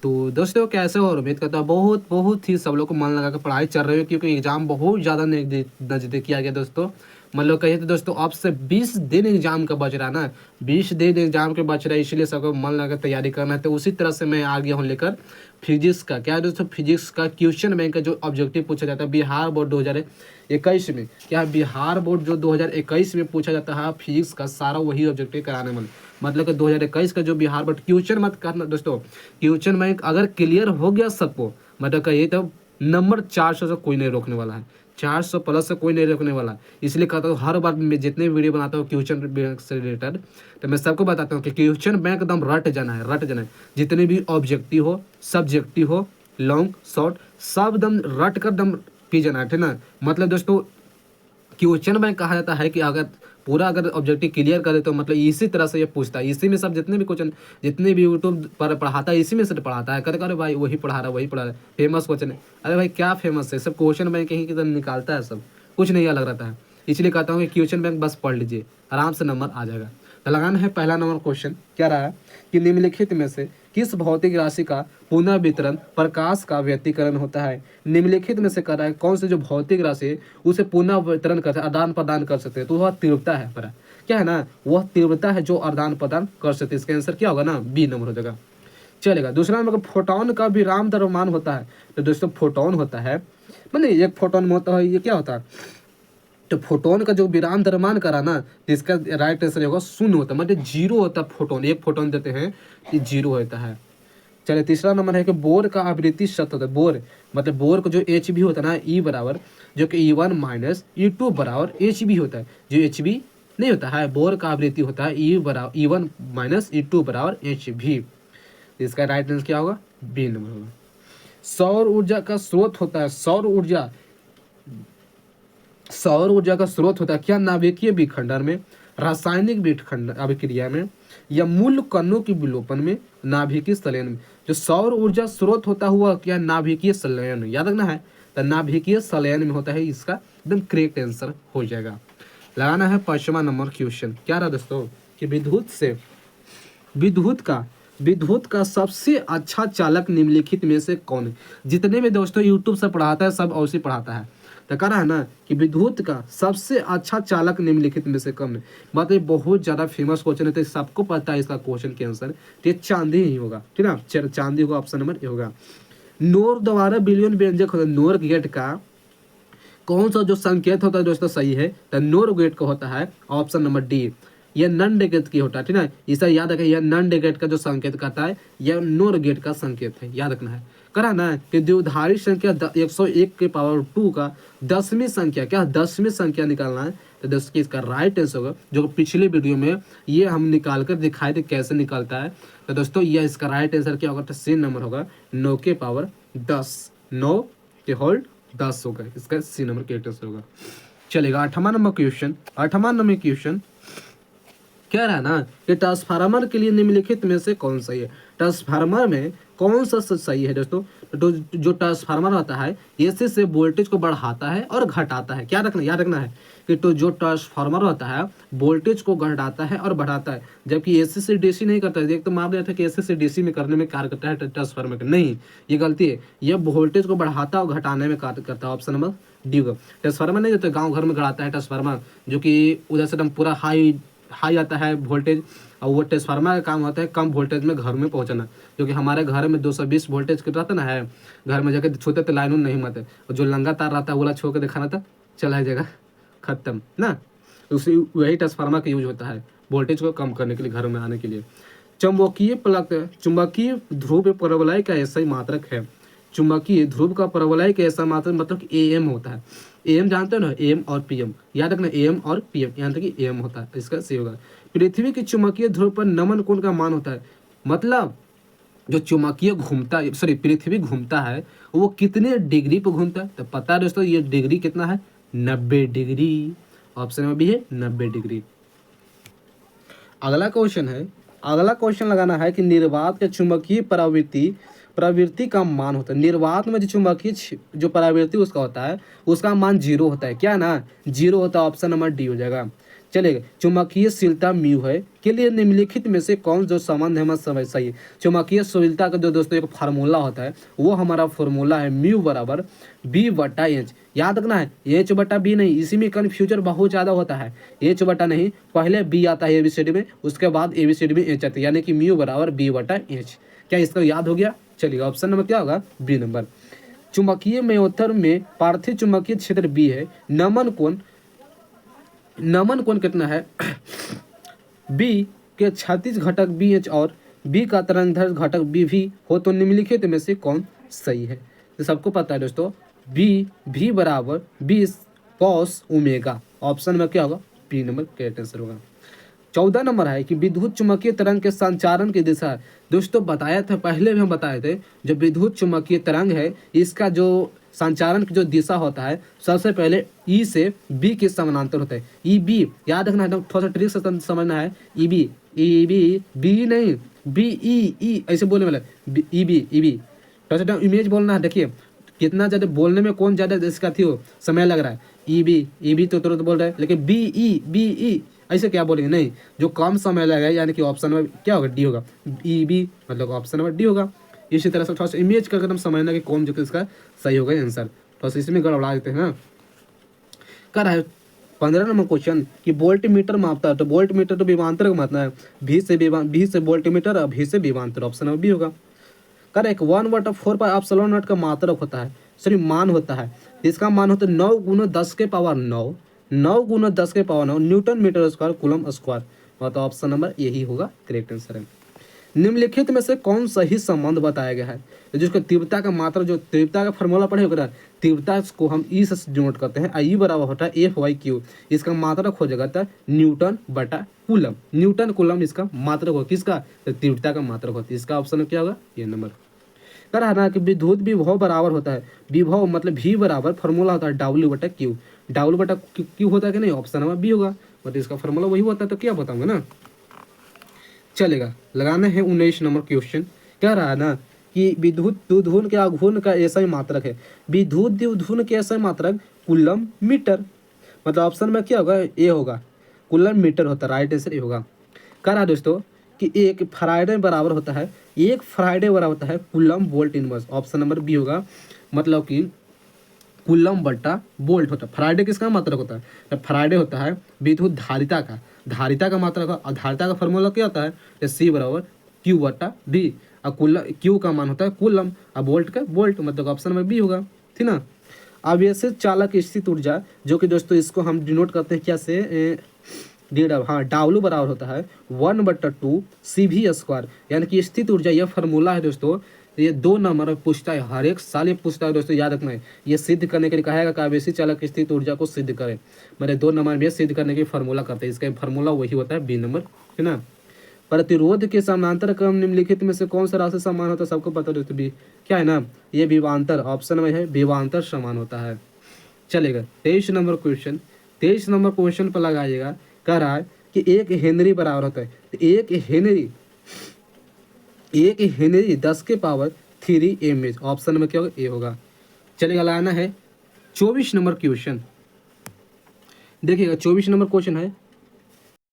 तो दोस्तों कैसे हो, और उम्मीद करता हूँ बहुत बहुत ही सब लोग को मन लगा कर पढ़ाई चल रही हो, क्योंकि एग्जाम बहुत ज़्यादा नज़दीक किया गया दोस्तों। मतलब कहिए तो दोस्तों अब से 20 दिन एग्जाम का बच रहा है ना, 20 दिन एग्जाम के बच रहा है, इसलिए सबको मन लगा तैयारी करना है। तो उसी तरह से मैं आ गया हूँ लेकर फिजिक्स का। क्या है दोस्तों, फिजिक्स का क्वेश्चन बैंक का जो ऑब्जेक्टिव पूछा जाता है बिहार बोर्ड 2021 में, क्या बिहार बोर्ड जो 2021 में पूछा जाता है फिजिक्स का, सारा वही ऑब्जेक्टिव कराने वाला। मतलब कि 2021 का जो बिहार बोर्ड क्वेश्चन मत करना दोस्तों, क्वेश्चन बैंक अगर क्लियर हो गया सबको, मतलब कहिए तो नंबर 400 से कोई नहीं रोकने वाला है, 400 प्लस से कोई नहीं रोकने वाला है। इसलिए कहता हूँ हर बार मैं जितने वीडियो बनाता हूँ क्वेश्चन बैंक से रिलेटेड, तो मैं सबको बताता हूँ कि क्वेश्चन बैंक एकदम रट जाना है, रट जाना है। जितने भी ऑब्जेक्टिव हो, सब्जेक्टिव हो, लॉन्ग शॉर्ट, सब दम रट कर दम पी जाना है, ठीक ना। मतलब दोस्तों क्वेश्चन बैंक कहा जाता है कि अगर पूरा अगर ऑब्जेक्टिव क्लियर करे तो मतलब इसी तरह से ये पूछता है, इसी में सब जितने भी क्वेश्चन, जितने भी यूट्यूब पर पढ़ाता है इसी में से पढ़ाता है। करे भाई वही पढ़ा रहा है, वही पढ़ा रहा है, फेमस क्वेश्चन है। अरे भाई क्या फेमस है, सब क्वेश्चन बैंक ही की तरह निकालता है, सब कुछ नहीं अलग रहता है। इसलिए कहता हूँ कि क्वेश्चन बैंक बस पढ़ लीजिए, आराम से नंबर आ जाएगा। तो लगाना है पहला नंबर क्वेश्चन क्या रहा है कि निम्नलिखित में से किस भौतिक राशि का पुनर्वितरण प्रकाश का व्यतिकरण होता है। निम्नलिखित में से कर रहा है कौन से जो भौतिक राशि है उसे पुनः वितरण कर आदान प्रदान कर सकते हैं, तो वह तीव्रता है। पर क्या है ना, वह तीव्रता है जो आदान प्रदान कर सकते हैं। इसका आंसर क्या होगा ना, बी नंबर हो जाएगा। चलेगा दूसरा नंबर, फोटोन का विराम द्रव्यमान होता है। तो दोस्तों फोटोन होता है, मतलब एक फोटोन में होता है, ये क्या होता है, तो फोटोन का जो विराम द्रव्यमान करा ना, तो इसका राइट आंसर होगा शून्य होता है, मतलब जीरो होता है। फोटोन एक फोटोन देते हैं, ये जीरो होता है। चलिए तीसरा नंबर है कि बोर का आवृत्ति शत होता है। बोर मतलब बोर का जो एच बी होता है ना, ई बराबर जो कि E1 माइनस E2 बराबर एच बी होता है। जो एच बी नहीं होता है, बोर का आवृत्ति होता है ई बराबर E1 माइनस E2 बराबर एच बी। इसका राइट आंसर क्या होगा, बी नंबर होगा। सौर ऊर्जा का स्रोत होता है, सौर ऊर्जा का स्रोत होता है क्या, नाभिकीय विखंडन में, रासायनिक विखंडन अभिक्रिया में, या मूल कणों की विलोपन में, नाभिकीय संलयन में। जो सौर ऊर्जा स्रोत होता हुआ क्या, नाभिकीय संलयन, याद रखना है। तो नाभिकीय संलयन में होता है, इसका एकदम करेक्ट आंसर हो जाएगा। लगाना है पांचवा नंबर क्वेश्चन क्या रहा दोस्तों कि विद्युत का सबसे अच्छा चालक निम्नलिखित में से कौन है। जितने भी दोस्तों यूट्यूब से पढ़ाता है सब ऐसे पढ़ाता है। तो कह रहा है ना कि विद्युत का सबसे अच्छा चालक निम्नलिखित में से कौन है। बात ये बहुत ज्यादा फेमस क्वेश्चन है, तो सबको पता है इसका क्वेश्चन के आंसर, तो ये चांदी ही होगा, ठीक है ना। चांदी होगा, ऑप्शन नंबर ए होगा। नोर द्वारा बिलियन व्यंजक होता है, नोर गेट का कौन सा जो संकेत होता है दोस्तों सही है, तो नोर गेट का होता है ऑप्शन नंबर डी। यह नन गेट की होता है, ठीक है। इसे याद रखें, यह नन गेट का जो संकेत करता है यह नोर गेट का संकेत है, याद रखना है। करा ना कि द्विधारी संख्या 101 के पावर 2 का 10वीं संख्या, क्या 10वीं संख्या निकालना है। तो दोस्तों इसका राइट आंसर होगा, जो पिछले वीडियो में ये हम निकाल कर दिखाए थे कैसे निकालता है। तो दोस्तों यह इसका राइट आंसर क्या होगा, तो सी नंबर होगा 9 के पावर 10, 9 के होल्ड 10 होगा, इसका सी नंबर करेक्ट आंसर होगा। चलेगा आठवां नंबर क्वेश्चन क्या रहा ना कि ट्रांसफार्मर के लिए निम्नलिखित में से कौन सही है। ट्रांसफार्मर में कौन सा सही है दोस्तों, तो जो ट्रांसफार्मर होता है एसी से वोल्टेज को बढ़ाता है और घटाता है। क्या रखना, याद रखना है कि तो जो ट्रांसफार्मर होता है वोल्टेज को घटाता है और बढ़ाता है, जबकि एसी से डीसी नहीं करता है। एक तो मान लिया था कि एसी से डीसी में करने में कार्य करता है ट्रांसफार्मर का, नहीं ये गलती है, यह वोल्टेज को बढ़ाता और घटाने में कार्य करता है, ऑप्शन नंबर डी होगा। ट्रांसफार्मर नहीं होता गाँव घर में गड़ाता है ट्रांसफार्मर, जो कि उधर से एकदम पूरा हाई आता है वोल्टेज, और वो ट्रांसफार्मर का काम होता है कम वोल्टेज में घर में पहुंचाना। जो कि हमारे घर में 220 वोल्टेज का रहता ना है, घर में जाके छूते तो लाइन नहीं मत, और जो लंगा तार रहता है वो छोड़ के दिखाना था, चला जाएगा खत्म ना। उसी वही ट्रांसफार्मर का यूज होता है वोल्टेज को कम करने के लिए, घर में आने के लिए। चुंबकीय ध्रुव परवलय का ऐसा ही मात्रक है। चुंबकीय ध्रुव का परवलय का ऐसा मात्रक मतलब AM होता है। AM जानते हो ना, AM और PM, याद रखना AM और PM, यहाँ तक कि AM होता है, इसका सही होगा। पृथ्वी की चुंबकीय ध्रुव पर नमन कोण का मान होता है, मतलब जो चुंबकीय पृथ्वी घूमता है वो कितने डिग्री पर घूमता है। तो पता है दोस्तों ये डिग्री कितना है, 90 डिग्री, ऑप्शन में भी है 90 डिग्री। अगला क्वेश्चन लगाना है कि निर्वात के चुंबकीय प्रवृत्ति का मान होता है। निर्वात में जो चुंबकीय जो प्रवृत्ति उसका होता है उसका मान 0 होता है, क्या ना 0 होता है, ऑप्शन नंबर डी हो जाएगा। चलेगा। चुंबकीयशीलता म्यू है के लिए निम्नलिखित में से कौन जो संबंध है हमारा समझ सही है। चुंबकीयशीलता का जो दोस्तों एक फार्मूला होता है वो हमारा फार्मूला है म्यू बराबर बी बटा एच। याद रखना है एच बटा बी नहीं, इसी में कन्फ्यूजन बहुत ज़्यादा होता है। एच बटा नहीं, पहले बी आता है एबीसीडी में, उसके बाद एबीसीडी में एच आता है, यानी कि म्यू बराबर बी बटा एच। क्या इसका याद हो गया? चलिए ऑप्शन नंबर क्या होगा? B number. चुंबकीय मेयोथर में पार्थिव चुंबकीय क्षेत्र बी है। नमन कोण कितना है? बी के क्षैतिज घटक बी एच और बी का तरंगधर घटक बी भी हो तो निम्नलिखित में से कौन सही है? तो सबको पता है दोस्तों बी भी बराबर 20 कॉस ओमेगा। ऑप्शन में क्या होगा? बी नंबर करेक्ट आंसर होगा। 14 नंबर है कि विद्युत चुम्बकीय तरंग के संचारण की दिशा। दोस्तों बताया था, पहले भी हम बताए थे, जो विद्युत चुम्बकीय तरंग है इसका जो संचारण की जो दिशा होता है सबसे पहले ई से बी के समानांतर होता है। ई बी याद रखना है, थोड़ा सा ट्रिक से समझना है। ई बी बी नहीं, बी ई ऐसे बोलने वाला ई बी थोड़ा सा इमेज बोलना है। देखिए कितना ज़्यादा बोलने में कौन ज़्यादा इसका थी हो समय लग रहा है। ई बी तो तुरंत बोल रहा है, लेकिन बी ई ऐसे क्या बोलेंगे? नहीं, जो कम समय लगेगा यानी कि ऑप्शन में क्या होगा? डी होगा। ई बी मतलब ऑप्शन नंबर डी होगा। इसी तरह से थोड़ा सा इमेज करके हम समझना कि कौन जो कि इसका सही होगा आंसर। थोड़ा सा इसमें गड़बड़ा देते हैं ना। कर रहा है 15 नंबर क्वेश्चन कि वोल्ट मीटर मापता है, तो वोल्ट मीटर तो विभवांतर का मापना है। भी से वोल्ट मीटर और भी से विभवांतर, ऑप्शन नंबर बी होगा। कर एक 1/4πε0 का मात्रक होता है, सॉरी मान होता है। इसका मान होता है 9 × 10 के power 9 newton metre square coulomb square. मतलब ऑप्शन नंबर यही होगा करेक्ट आंसर है। निम्नलिखित में से कौन सही संबंध बताया गया है? जिसको तीव्रता का मात्रा, जो तीव्रता का फॉर्मूला पढ़े होगा, तीव्रता को हम ई से डिनोट करते हैं। आई बराबर होता है F/Q। इसका मात्रक हो जाएगा न्यूटन बटा कूलम। न्यूटन कूलम इसका मात्रक हो, किसका? तो तीव्रता का मात्रक होता है। इसका ऑप्शन क्या होगा? ये नंबर। कर है ना कि विद्युत विभव बराबर होता है, विभव मतलब भी बराबर फॉर्मूला होता है W/Q। W/Q होता है कि नहीं? ऑप्शन नंबर बी होगा। मतलब इसका फॉर्मूला वही होता है, तो क्या बताऊंगा ना। चलेगा, लगाना है 19 नंबर क्वेश्चन। क्या रहा ना कि विद्युत द्विध्रुव के आघूर्ण का ऐसा ही मात्रक है। विद्युत द्विध्रुव के ऐसा मात्रक कूलम मीटर। मतलब ऑप्शन में क्या होगा? ए होगा, कूलम मीटर होता है। राइट आंसर ए होगा। कह रहा है दोस्तों कि एक फराडे बराबर होता है coulomb volt inverse. Option number B होगा। मतलब कि कूलम बटा वोल्ट होता है। फराडे किसका मात्रक होता है? तो फराडे होता है विद्युत धारिता का मात्रक। और धारिता का फॉर्मूला क्या होता है? C बराबर Q/V। और कूलम क्यू का मान होता है कूलम और वोल्ट का वोल्ट। मतलब ऑप्शन में बी होगा, ठीक ना। अब ऐसे चालक स्थित ऊर्जा, जो कि दोस्तों इसको हम डिनोट करते हैं क्या से? W बराबर होता है 1/2 CV²। यानी कि स्थित ऊर्जा, यह फार्मूला है दोस्तों। ये 2 नंबर में पूछता है, हर एक साल ये पूछता है दोस्तों, याद रखना है। ये सिद्ध करने के लिए कहेगा कि आवेशी चालक स्थित ऊर्जा को सिद्ध करें। मेरे 2 नंबर में सिद्ध करने की फार्मूला करते हैं। इसका फार्मूला वही होता है बी नंबर, है ना। प्रतिरोध के समानांतर क्रम निम्नलिखित में से कौन सा राशि समान होता है? सबको पता दोस्तों बी क्या है ना, ये विभवांतर। ऑप्शन में है विभवांतर समान होता है। चलेगा 23 नंबर क्वेश्चन। 23 नंबर क्वेश्चन पर लगाइएगा। कह रहा है कि 1 हेनरी बराबर होता है, तो 1 हेनरी 10 के पावर 3 mH। ऑप्शन में क्या होगा? ए होगा। चलेगा, लाना है 24 नंबर क्वेश्चन। देखिएगा 24 नंबर क्वेश्चन है